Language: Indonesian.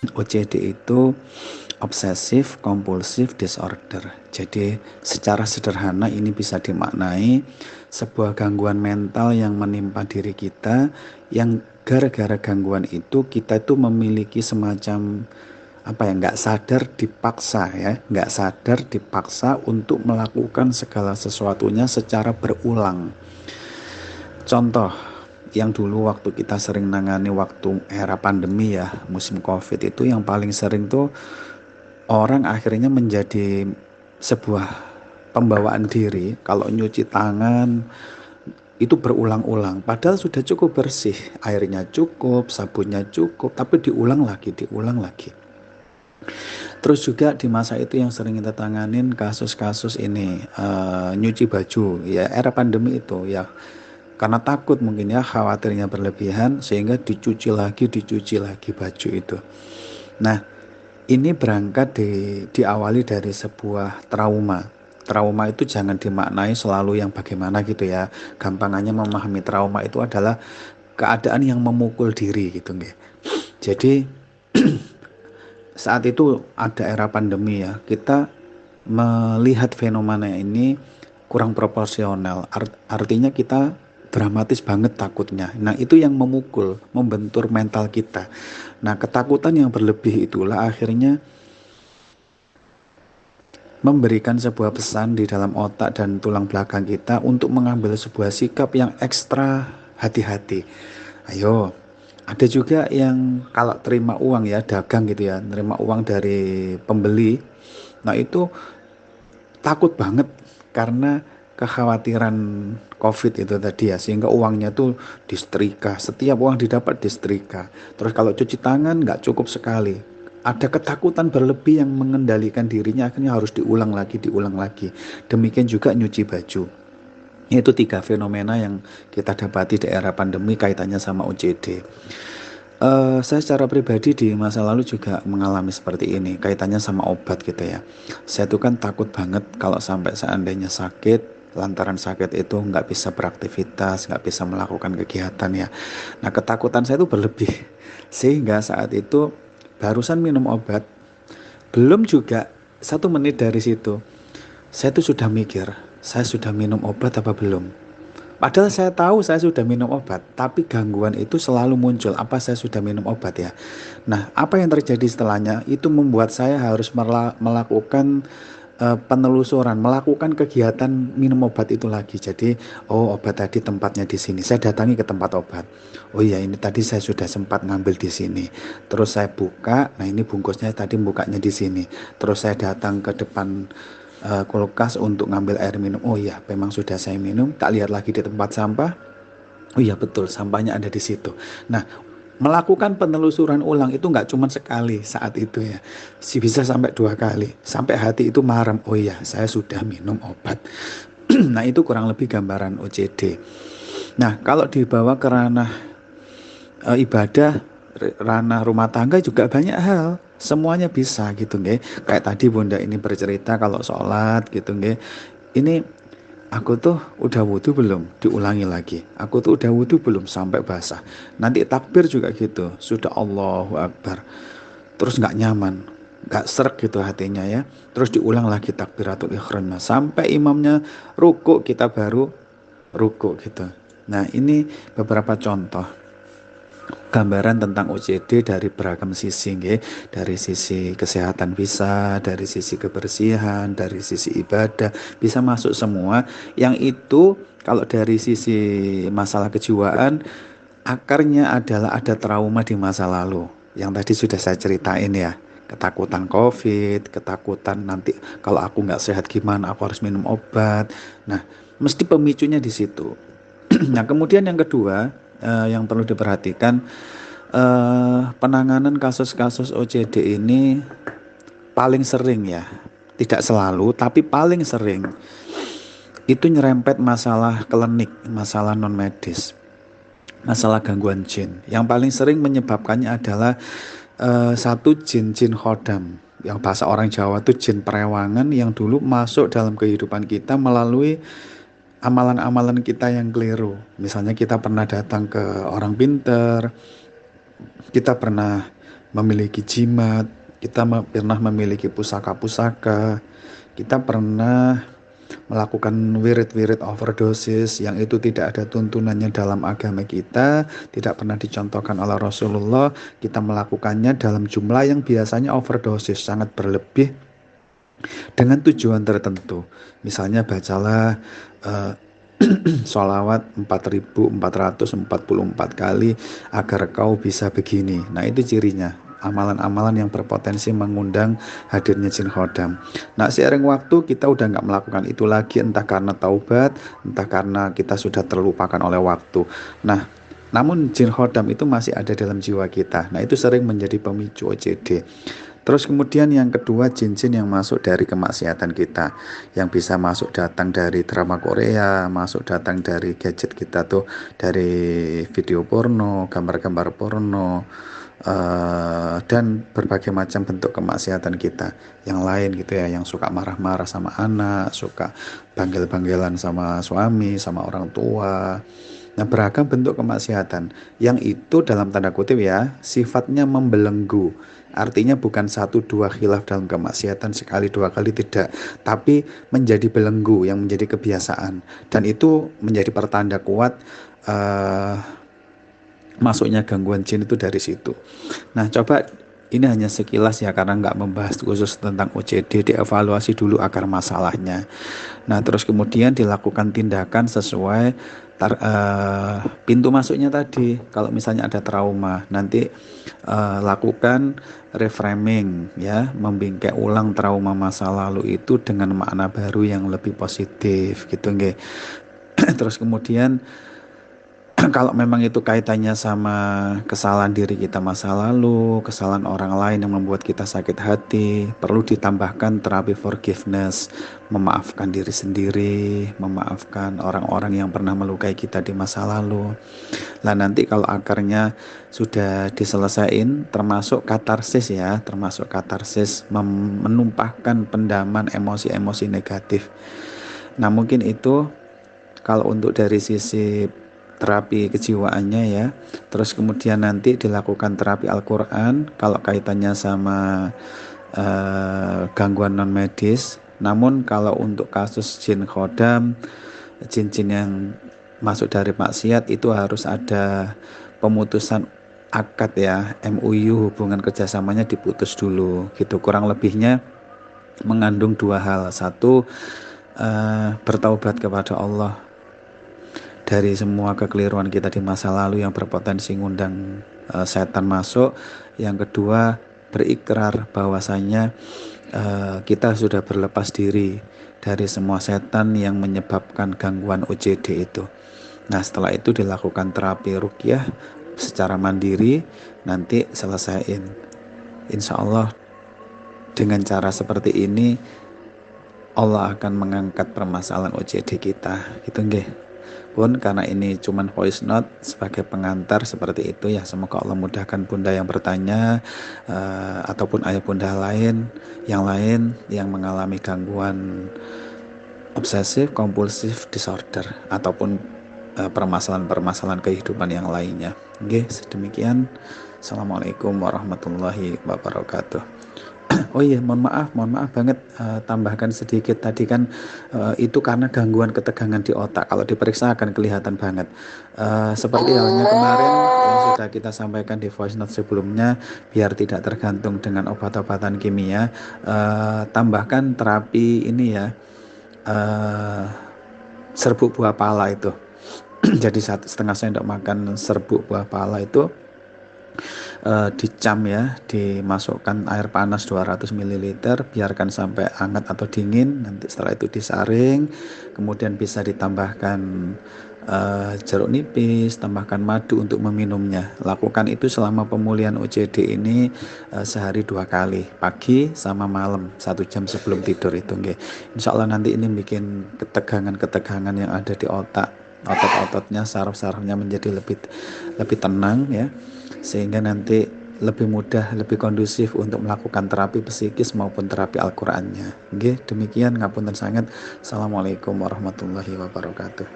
OCD itu obsessive compulsive disorder. Jadi secara sederhana ini bisa dimaknai sebuah gangguan mental yang menimpa diri kita, yang gara-gara gangguan itu kita itu memiliki semacam apa ya, nggak sadar dipaksa ya, nggak sadar dipaksa untuk melakukan segala sesuatunya secara berulang. Contoh yang dulu waktu kita sering nangani waktu era pandemi ya, musim COVID itu yang paling sering tuh orang akhirnya menjadi sebuah pembawaan diri kalau nyuci tangan itu berulang-ulang, padahal sudah cukup bersih, airnya cukup, sabunnya cukup, tapi diulang lagi, diulang lagi. Terus juga di masa itu yang sering kita tanganin kasus-kasus ini, nyuci baju ya, era pandemi itu ya, karena takut mungkin ya, khawatirnya berlebihan sehingga dicuci lagi baju itu. Nah, ini berangkat diawali dari sebuah trauma. Trauma itu jangan dimaknai selalu yang bagaimana gitu ya. Gampangannya memahami trauma itu adalah keadaan yang memukul diri gitu nggih. Jadi saat itu ada era pandemi ya. Kita melihat fenomena ini kurang proporsional. Artinya kita dramatis banget takutnya. Nah, itu yang memukul, membentur mental kita. Nah, ketakutan yang berlebih itulah akhirnya memberikan sebuah pesan di dalam otak dan tulang belakang kita untuk mengambil sebuah sikap yang ekstra hati-hati. Ayo, ada juga yang kalau terima uang ya, dagang gitu ya, terima uang dari pembeli. Nah, itu takut banget karena kekhawatiran COVID itu tadi ya, sehingga uangnya tuh disetrika, setiap uang didapat disetrika. Terus kalau cuci tangan nggak cukup sekali, ada ketakutan berlebih yang mengendalikan dirinya, akhirnya harus diulang lagi, diulang lagi. Demikian juga nyuci baju. Itu tiga fenomena yang kita dapati di era pandemi kaitannya sama OCD. Saya secara pribadi di masa lalu juga mengalami seperti ini, kaitannya sama obat gitu ya. Saya tuh kan takut banget kalau sampai seandainya sakit, lantaran sakit itu nggak bisa beraktivitas, nggak bisa melakukan kegiatan ya. Nah, ketakutan saya itu berlebih, sehingga saat itu barusan minum obat, belum juga 1 menit dari situ, saya tuh sudah mikir, saya sudah minum obat apa belum? Padahal saya tahu saya sudah minum obat, tapi gangguan itu selalu muncul. Apa saya sudah minum obat ya? Nah, apa yang terjadi setelahnya itu membuat saya harus melakukan penelusuran, melakukan kegiatan minum obat itu lagi. Jadi, oh obat tadi tempatnya di sini. Saya datangi ke tempat obat. Oh iya, ini tadi saya sudah sempat ngambil di sini. Terus saya buka, nah ini bungkusnya tadi bukanya di sini. Terus saya datang ke depan kulkas untuk ngambil air minum. Oh iya, memang sudah saya minum. Tak lihat lagi di tempat sampah. Oh iya betul, sampahnya ada di situ. Nah, melakukan penelusuran ulang itu nggak cuma sekali saat itu ya, bisa sampai 2 kali, sampai hati itu marem. Oh iya, saya sudah minum obat. Nah, itu kurang lebih gambaran OCD. Nah, kalau dibawa ke ranah ibadah, ranah rumah tangga juga banyak hal. Semuanya bisa gitu nggih. Kayak tadi Bunda ini bercerita kalau sholat gitu nggih. Ini aku tuh udah wudhu belum? Diulangi lagi. Aku tuh udah wudhu belum? Sampai basah. Nanti takbir juga gitu. Sudah Allahu Akbar. Terus nggak nyaman, nggak srek gitu hatinya ya. Terus diulang lagi takbiratul ihram. Sampai imamnya rukuk kita baru rukuk gitu. Nah, ini beberapa contoh gambaran tentang OCD dari beragam sisi nggih. Dari sisi kesehatan bisa, dari sisi kebersihan, dari sisi ibadah, bisa masuk semua. Yang itu kalau dari sisi masalah kejiwaan, akarnya adalah ada trauma di masa lalu yang tadi sudah saya ceritain ya. Ketakutan COVID, ketakutan nanti kalau aku nggak sehat gimana, aku harus minum obat. Nah, mesti pemicunya di situ. Nah, kemudian yang kedua, yang perlu diperhatikan, penanganan kasus-kasus OCD ini paling sering ya, tidak selalu, tapi paling sering itu nyerempet masalah klinik, masalah non medis, masalah gangguan jin. Yang paling sering menyebabkannya adalah satu jin khodam. Yang bahasa orang Jawa itu jin perewangan yang dulu masuk dalam kehidupan kita melalui amalan-amalan kita yang keliru. Misalnya kita pernah datang ke orang pinter, kita pernah memiliki jimat, kita pernah memiliki pusaka-pusaka, kita pernah melakukan wirid-wirid overdosis yang itu tidak ada tuntunannya dalam agama kita, tidak pernah dicontohkan oleh Rasulullah. Kita melakukannya dalam jumlah yang biasanya overdosis, sangat berlebih dengan tujuan tertentu. Misalnya bacalah uh, sholawat 4444 kali agar kau bisa begini. Nah, itu cirinya, amalan-amalan yang berpotensi mengundang hadirnya jin khodam. Nah, seiring waktu kita udah nggak melakukan itu lagi, entah karena taubat, entah karena kita sudah terlupakan oleh waktu. Nah, namun jin khodam itu masih ada dalam jiwa kita. Nah, itu sering menjadi pemicu OCD. Terus kemudian yang kedua, jin-jin yang masuk dari kemaksiatan kita, yang bisa masuk datang dari drama Korea, masuk datang dari gadget kita tuh, dari video porno, gambar-gambar porno, dan berbagai macam bentuk kemaksiatan kita yang lain gitu ya, yang suka marah-marah sama anak, suka banggel-banggelan sama suami, sama orang tua. Nah, beragam bentuk kemaksiatan yang itu dalam tanda kutip ya, sifatnya membelenggu. Artinya bukan satu dua khilaf dalam kemaksiatan, sekali dua kali tidak, tapi menjadi belenggu yang menjadi kebiasaan. Dan itu menjadi pertanda kuat masuknya gangguan jin itu dari situ. Nah, coba ini hanya sekilas ya, karena nggak membahas khusus tentang OCD, dievaluasi dulu akar masalahnya. Nah, terus kemudian dilakukan tindakan sesuai pintu masuknya tadi. Kalau misalnya ada trauma, nanti lakukan reframing ya, membingkai ulang trauma masa lalu itu dengan makna baru yang lebih positif gitu nggih. Terus kemudian kalau memang itu kaitannya sama kesalahan diri kita masa lalu, kesalahan orang lain yang membuat kita sakit hati, perlu ditambahkan terapi forgiveness, memaafkan diri sendiri, memaafkan orang-orang yang pernah melukai kita di masa lalu. Lah nanti kalau akarnya sudah diselesaikan, termasuk katarsis ya, termasuk katarsis menumpahkan pendaman emosi-emosi negatif. Nah, mungkin itu kalau untuk dari sisi terapi kejiwaannya ya. Terus kemudian nanti dilakukan terapi Al-Quran kalau kaitannya sama gangguan non medis. Namun kalau untuk kasus jin khodam, jin-jin yang masuk dari maksiat, itu harus ada pemutusan akad ya, MUU, hubungan kerjasamanya diputus dulu gitu. Kurang lebihnya mengandung dua hal. Satu, bertaubat kepada Allah dari semua kekeliruan kita di masa lalu yang berpotensi ngundang setan masuk. Yang kedua, berikrar bahwasanya kita sudah berlepas diri dari semua setan yang menyebabkan gangguan OCD itu. Nah, setelah itu dilakukan terapi ruqyah secara mandiri, nanti selesaiin. Insya Allah dengan cara seperti ini Allah akan mengangkat permasalahan OCD kita. Gitu nggih. Pun karena ini cuman voice note sebagai pengantar seperti itu ya, semoga Allah mudahkan bunda yang bertanya ataupun ayah bunda lain yang mengalami gangguan obsesif kompulsif disorder ataupun permasalahan-permasalahan kehidupan yang lainnya. Oke, sedemikian. Assalamualaikum warahmatullahi wabarakatuh. Oh iya, mohon maaf banget, tambahkan sedikit tadi kan itu karena gangguan ketegangan di otak. Kalau diperiksa akan kelihatan banget. Seperti halnya kemarin yang sudah kita sampaikan di voice note sebelumnya, biar tidak tergantung dengan obat-obatan kimia, tambahkan terapi ini ya, serbuk buah pala itu. Jadi 1,5 sendok makan serbuk buah pala itu dicam ya, dimasukkan air panas 200 ml, biarkan sampai hangat atau dingin, nanti setelah itu disaring, kemudian bisa ditambahkan jeruk nipis, tambahkan madu untuk meminumnya. Lakukan itu selama pemulihan OCD ini sehari 2 kali, pagi sama malam 1 jam sebelum tidur itu nggih. Insya Allah nanti ini bikin ketegangan-ketegangan yang ada di otak, otot-ototnya, saraf-sarafnya menjadi lebih tenang ya, sehingga nanti lebih mudah, lebih kondusif untuk melakukan terapi psikis maupun terapi Al-Qur'annya. Nggih, demikian, ngapunten sangat. Assalamualaikum warahmatullahi wabarakatuh.